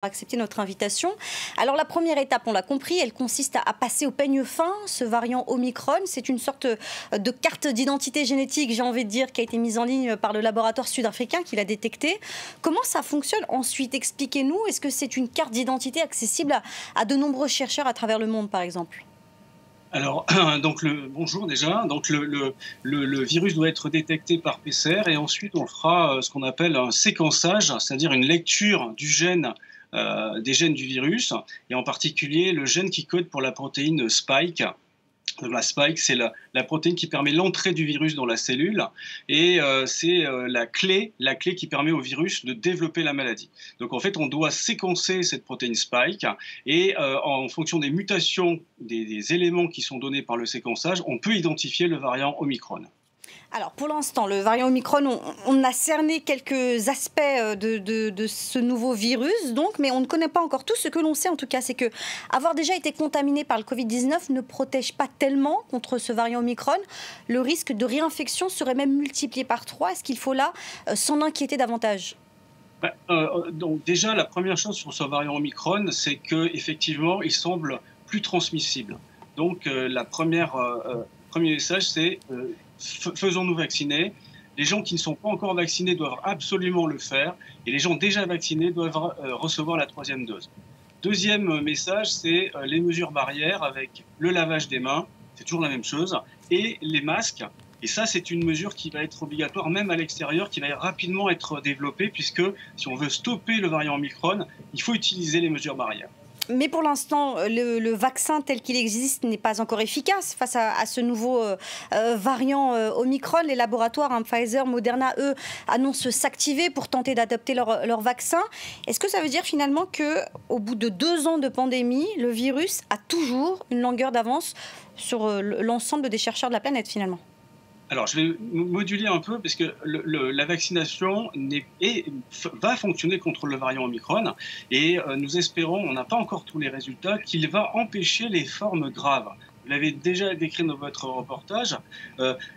Accepter notre invitation. Alors la première étape, on l'a compris, elle consiste à passer au peigne fin ce variant Omicron. C'est une sorte de carte d'identité génétique, j'ai envie de dire, qui a été mise en ligne par le laboratoire sud-africain qui l'a détecté. Comment ça fonctionne ensuite? Expliquez-nous, est-ce que c'est une carte d'identité accessible à de nombreux chercheurs à travers le monde, par exemple? Alors, bonjour déjà. Donc, le virus doit être détecté par PCR et ensuite on fera ce qu'on appelle un séquençage, c'est-à-dire une lecture du gène, des gènes du virus, et en particulier le gène qui code pour la protéine Spike. Donc, la spike, c'est la protéine qui permet l'entrée du virus dans la cellule et c'est la clé qui permet au virus de développer la maladie. Donc en fait, on doit séquencer cette protéine spike et en fonction des mutations des éléments qui sont donnés par le séquençage, on peut identifier le variant Omicron. Alors pour l'instant, le variant Omicron, on a cerné quelques aspects de ce nouveau virus, donc, mais on ne connaît pas encore tout. Ce que l'on sait en tout cas, c'est que avoir déjà été contaminé par le Covid-19 ne protège pas tellement contre ce variant Omicron. Le risque de réinfection serait même multiplié par 3. Est-ce qu'il faut là s'en inquiéter davantage? Donc déjà, la première chose sur ce variant Omicron, c'est qu'effectivement, il semble plus transmissible. Donc premier message, c'est faisons-nous vacciner. Les gens qui ne sont pas encore vaccinés doivent absolument le faire et les gens déjà vaccinés doivent recevoir la 3e dose. Deuxième message, c'est les mesures barrières avec le lavage des mains, c'est toujours la même chose, et les masques. Et ça, c'est une mesure qui va être obligatoire même à l'extérieur, qui va rapidement être développée, puisque si on veut stopper le variant Omicron, il faut utiliser les mesures barrières. Mais pour l'instant, le vaccin tel qu'il existe n'est pas encore efficace face à ce nouveau variant Omicron. Les laboratoires, Pfizer, Moderna, eux, annoncent s'activer pour tenter d'adapter leur vaccin. Est-ce que ça veut dire finalement qu'au bout de 2 ans de pandémie, le virus a toujours une longueur d'avance sur l'ensemble des chercheurs de la planète finalement? Alors, je vais moduler un peu parce que la vaccination va fonctionner contre le variant Omicron et nous espérons, on n'a pas encore tous les résultats, qu'il va empêcher les formes graves. Vous l'avez déjà décrit dans votre reportage,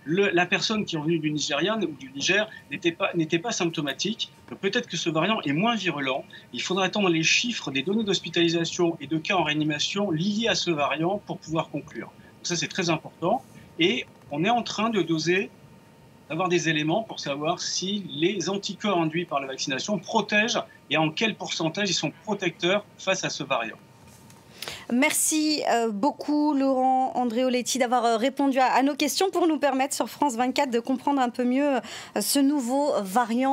la personne qui est revenue du Nigeria ou du Niger n'était pas symptomatique. Peut-être que ce variant est moins virulent. Il faudra attendre les chiffres des données d'hospitalisation et de cas en réanimation liés à ce variant pour pouvoir conclure. Donc ça, c'est très important. Et on est en train d'avoir des éléments pour savoir si les anticorps induits par la vaccination protègent et en quel pourcentage ils sont protecteurs face à ce variant. Merci beaucoup Laurent Andréoletti d'avoir répondu à nos questions pour nous permettre sur France 24 de comprendre un peu mieux ce nouveau variant.